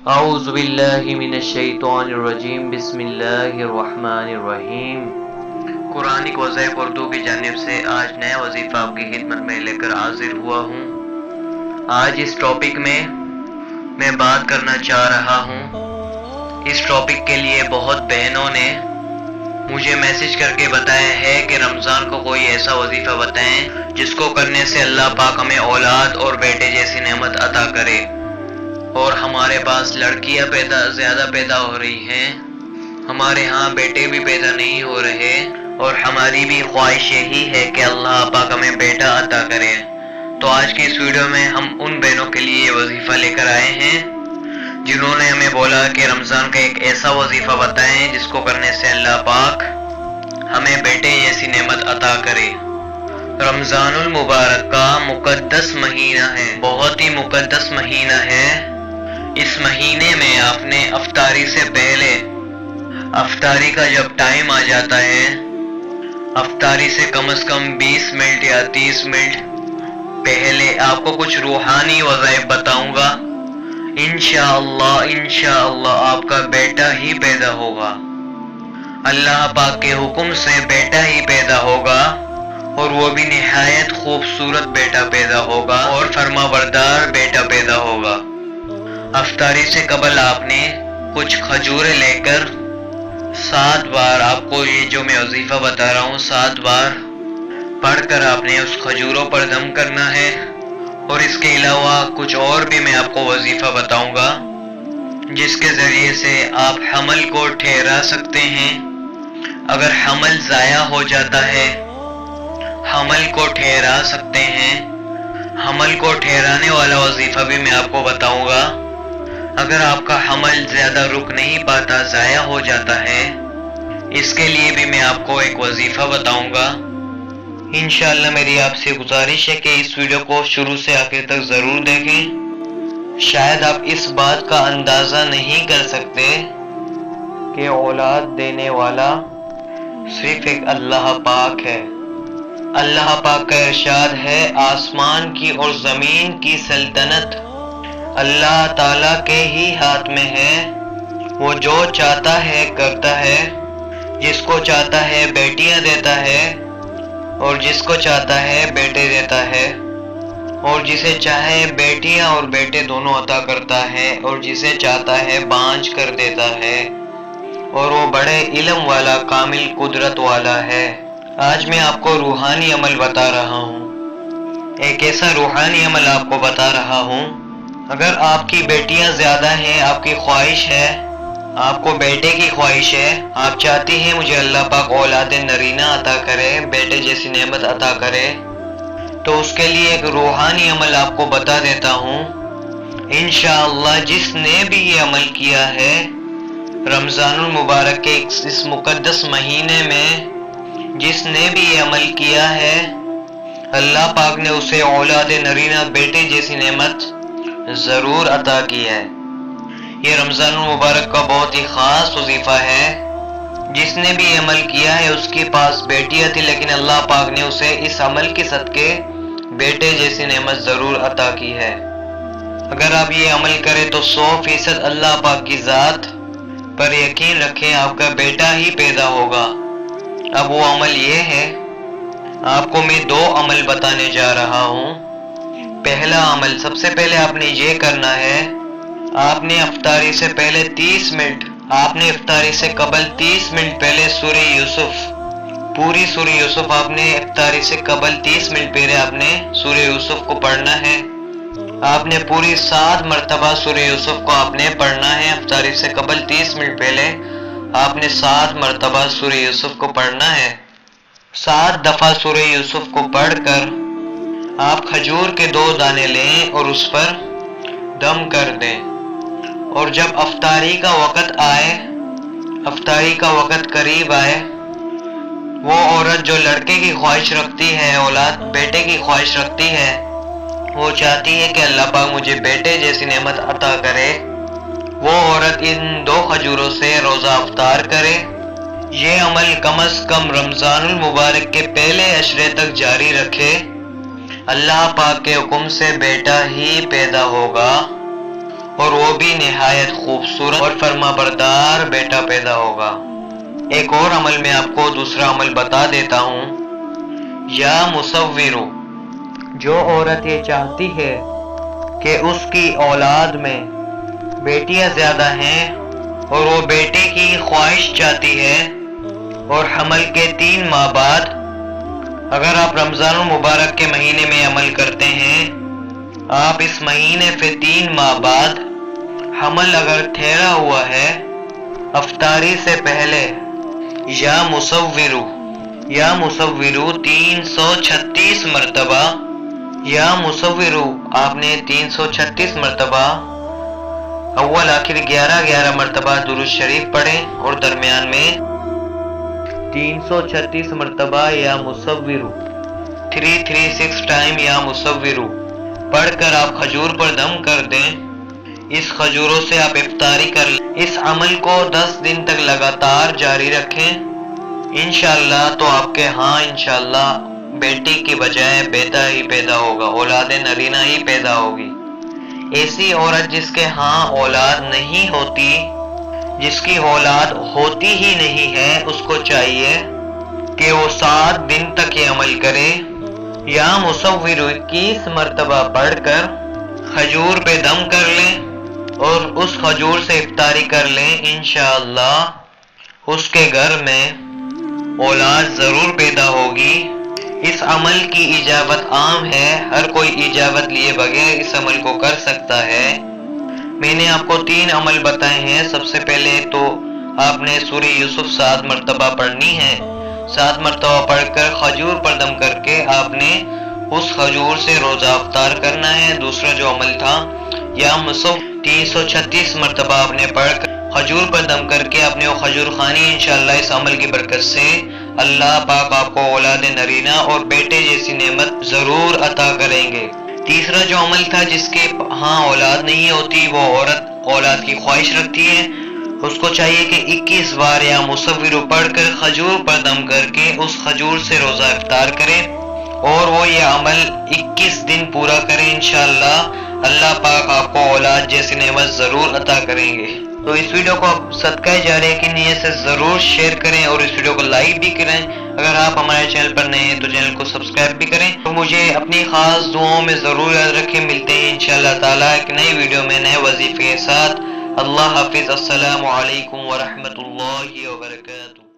اعوذ باللہ من الشیطان الرجیم بسم اللہ الرحمن الرحیم۔ قرآنک وظائف اردو کی جانب سے آج نیا وظیفہ آپ کی خدمت میں لے کر حاضر ہوا ہوں۔ آج اس ٹاپک میں بات کرنا چاہ رہا ہوں۔ اس ٹاپک کے لیے بہت بہنوں نے مجھے میسج کر کے بتایا ہے کہ رمضان کو کوئی ایسا وظیفہ بتائیں جس کو کرنے سے اللہ پاک ہمیں اولاد اور بیٹے جیسی نعمت عطا کرے، اور ہمارے پاس لڑکیاں زیادہ پیدا ہو رہی ہیں، ہمارے ہاں بیٹے بھی پیدا نہیں ہو رہے، اور ہماری بھی خواہش یہی ہے کہ اللہ پاک ہمیں بیٹا عطا کرے۔ تو آج کی اس ویڈیو میں ہم ان بہنوں کے لیے یہ وظیفہ لے کر آئے ہیں جنہوں نے ہمیں بولا کہ رمضان کا ایک ایسا وظیفہ بتائیں جس کو کرنے سے اللہ پاک ہمیں بیٹے جیسی نعمت عطا کرے۔ رمضان المبارک کا مقدس مہینہ ہے، بہت ہی مقدس مہینہ ہے۔ اس مہینے میں آپ نے افطاری سے پہلے، افطاری کا جب ٹائم آ جاتا ہے، افطاری سے کم از کم 20 منٹ یا 30 منٹ پہلے آپ کو کچھ روحانی وظائف بتاؤں گا۔ انشاءاللہ آپ کا بیٹا ہی پیدا ہوگا، اللہ پاک کے حکم سے بیٹا ہی پیدا ہوگا، اور وہ بھی نہایت خوبصورت بیٹا پیدا ہوگا اور فرما بردار بیٹا پیدا ہوگا۔ افطاری سے قبل آپ نے کچھ کھجوریں لے کر 7 بار، آپ کو یہ جو میں وظیفہ بتا رہا ہوں 7 بار پڑھ کر آپ نے اس کھجوروں پر دم کرنا ہے۔ اور اس کے علاوہ کچھ اور بھی میں آپ کو وظیفہ بتاؤں گا جس کے ذریعے سے آپ حمل کو ٹھہرا سکتے ہیں۔ اگر حمل ضائع ہو جاتا ہے، حمل کو ٹھہرا سکتے ہیں۔ حمل کو ٹھہرانے والا وظیفہ بھی میں آپ کو بتاؤں گا۔ اگر آپ کا حمل زیادہ رک نہیں پاتا، ضائع ہو جاتا ہے، اس کے لیے بھی میں آپ کو ایک وظیفہ بتاؤں گا۔ انشاءاللہ میری آپ سے گزارش ہے کہ اس ویڈیو کو شروع سے آخر تک ضرور دیکھیں۔ شاید آپ اس بات کا اندازہ نہیں کر سکتے کہ اولاد دینے والا صرف ایک اللہ پاک ہے۔ اللہ پاک کا ارشاد ہے، آسمان کی اور زمین کی سلطنت اللہ تعالیٰ کے ہی ہاتھ میں ہے، وہ جو چاہتا ہے کرتا ہے، جس کو چاہتا ہے بیٹیاں دیتا ہے اور جس کو چاہتا ہے بیٹے دیتا ہے، اور جسے چاہے بیٹیاں اور بیٹے دونوں عطا کرتا ہے، اور جسے چاہتا ہے بانجھ کر دیتا ہے، اور وہ بڑے علم والا، کامل قدرت والا ہے۔ آج میں آپ کو روحانی عمل بتا رہا ہوں، ایک ایسا روحانی عمل آپ کو بتا رہا ہوں۔ اگر آپ کی بیٹیاں زیادہ ہیں، آپ کی خواہش ہے، آپ کو بیٹے کی خواہش ہے، آپ چاہتی ہیں مجھے اللہ پاک اولاد نرینہ عطا کرے، بیٹے جیسی نعمت عطا کرے، تو اس کے لیے ایک روحانی عمل آپ کو بتا دیتا ہوں۔ انشاءاللہ جس نے بھی یہ عمل کیا ہے رمضان المبارک کے اس مقدس مہینے میں، جس نے بھی یہ عمل کیا ہے، اللہ پاک نے اسے اولاد نرینہ، بیٹے جیسی نعمت ضرور عطا کی ہے۔ یہ رمضان المبارک کا بہت ہی خاص وظیفہ ہے۔ جس نے بھی عمل کیا ہے اس کے پاس بیٹیاں تھی، لیکن اللہ پاک نے اسے اس عمل کے صدقے بیٹے جیسی نعمت ضرور عطا کی ہے۔ اگر آپ یہ عمل کریں تو 100% اللہ پاک کی ذات پر یقین رکھیں، آپ کا بیٹا ہی پیدا ہوگا۔ اب وہ عمل یہ ہے، آپ کو میں 2 عمل بتانے جا رہا ہوں۔ پہلا عمل، سب سے پہلے آپ نے یہ کرنا ہے، آپ نے افطاری سے پہلے 30 منٹ، آپ نے افطاری سے قبل 30 منٹ پہلے سورہ یوسف، پوری سورہ یوسف آپ نے افطاری سے قبل 30 منٹ پہلے آپ نے سورہ یوسف کو پڑھنا ہے۔ آپ نے پوری 7 مرتبہ سورہ یوسف کو آپ نے پڑھنا ہے۔ افطاری سے قبل 30 منٹ پہلے آپ نے 7 مرتبہ سورہ یوسف کو پڑھنا ہے۔ 7 دفعہ سورہ یوسف کو پڑھ کر آپ کھجور کے 2 دانے لیں اور اس پر دم کر دیں، اور جب افطاری کا وقت آئے، افطاری کا وقت قریب آئے، وہ عورت جو لڑکے کی خواہش رکھتی ہے، اولاد بیٹے کی خواہش رکھتی ہے، وہ چاہتی ہے کہ اللہ پاک مجھے بیٹے جیسی نعمت عطا کرے، وہ عورت ان 2 کھجوروں سے روزہ افطار کرے۔ یہ عمل کم از کم رمضان المبارک کے پہلے عشرے تک جاری رکھے، اللہ پاک کے حکم سے بیٹا ہی پیدا ہوگا، اور وہ بھی نہایت خوبصورت اور فرما بردار بیٹا پیدا ہوگا۔ ایک اور عمل میں آپ کو دوسرا عمل بتا دیتا ہوں۔ یا مصورو، جو عورت یہ چاہتی ہے کہ اس کی اولاد میں بیٹیاں زیادہ ہیں اور وہ بیٹے کی خواہش چاہتی ہے، اور حمل کے 3 ماہ بعد، اگر آپ رمضان المبارک کے مہینے میں عمل کرتے ہیں، آپ اس مہینے سے 3 ماہ بعد حمل اگر ٹھہرا ہوا ہے افطاری سے پہلے، یا مصورو 336 مرتبہ، یا مصورو آپ نے 336 مرتبہ اول آخر 11 مرتبہ درود شریف پڑھیں، اور درمیان میں 336 مرتبہ یا مصورو 336 ٹائم یا مصورو پڑھ کر آپ کھجور پر دم کر دیں۔ اس کھجوروں سے آپ افطاری کر لیں۔ اس عمل کو 10 دن تک لگاتار جاری رکھیں، انشاءاللہ تو آپ کے ہاں انشاءاللہ بیٹی کی بجائے بیٹا ہی پیدا ہوگا، اولاد نرینہ ہی پیدا ہوگی۔ ایسی عورت جس کے ہاں اولاد نہیں ہوتی، جس کی اولاد ہوتی ہی نہیں ہے، اس کو چاہیے کہ وہ 7 دن تک یہ عمل کرے، یا مصورو 21 مرتبہ پڑھ کر کھجور پہ دم کر لیں اور اس کھجور سے افطاری کر لیں، انشاءاللہ اس کے گھر میں اولاد ضرور پیدا ہوگی۔ اس عمل کی اجابت عام ہے، ہر کوئی اجابت لیے بغیر اس عمل کو کر سکتا ہے۔ میں نے آپ کو 3 عمل بتائے ہیں۔ سب سے پہلے تو آپ نے سورہ یوسف 7 مرتبہ پڑھنی ہے، 7 مرتبہ پڑھ کر کھجور پر دم کر کے آپ نے اس کھجور سے روزہ افطار کرنا ہے۔ دوسرا جو عمل تھا، یا مصور 336 مرتبہ آپ نے پڑھ کر کھجور پر دم کر کے آپ نے وہ کھجور خانی، انشاءاللہ اس عمل کی برکت سے اللہ پاک آپ کو اولاد نرینہ اور بیٹے جیسی نعمت ضرور عطا کریں گے۔ تیسرا جو عمل تھا، جس کے ہاں اولاد نہیں ہوتی، وہ عورت اولاد کی خواہش رکھتی ہے، اس کو چاہیے کہ 21 بار یا مصورو پڑھ کر کھجور پر دم کر کے اس کھجور سے روزہ افطار کرے، اور وہ یہ عمل 21 دن پورا کرے، انشاءاللہ اللہ پاک آپ کو اولاد جیسی نعمت ضرور عطا کریں گے۔ تو اس ویڈیو کو آپ صدقہ جاریہ کی نیت سے ضرور شیئر کریں اور اس ویڈیو کو لائک بھی کریں۔ اگر آپ ہمارے چینل پر نئے ہیں تو چینل کو سبسکرائب بھی کریں، تو مجھے اپنی خاص دعاؤں میں ضرور یاد رکھیں۔ ملتے ہیں انشاءاللہ تعالیٰ ایک نئی ویڈیو میں نئے وظیفے کے ساتھ۔ اللہ حافظ، السلام علیکم ورحمۃ اللہ وبرکاتہ۔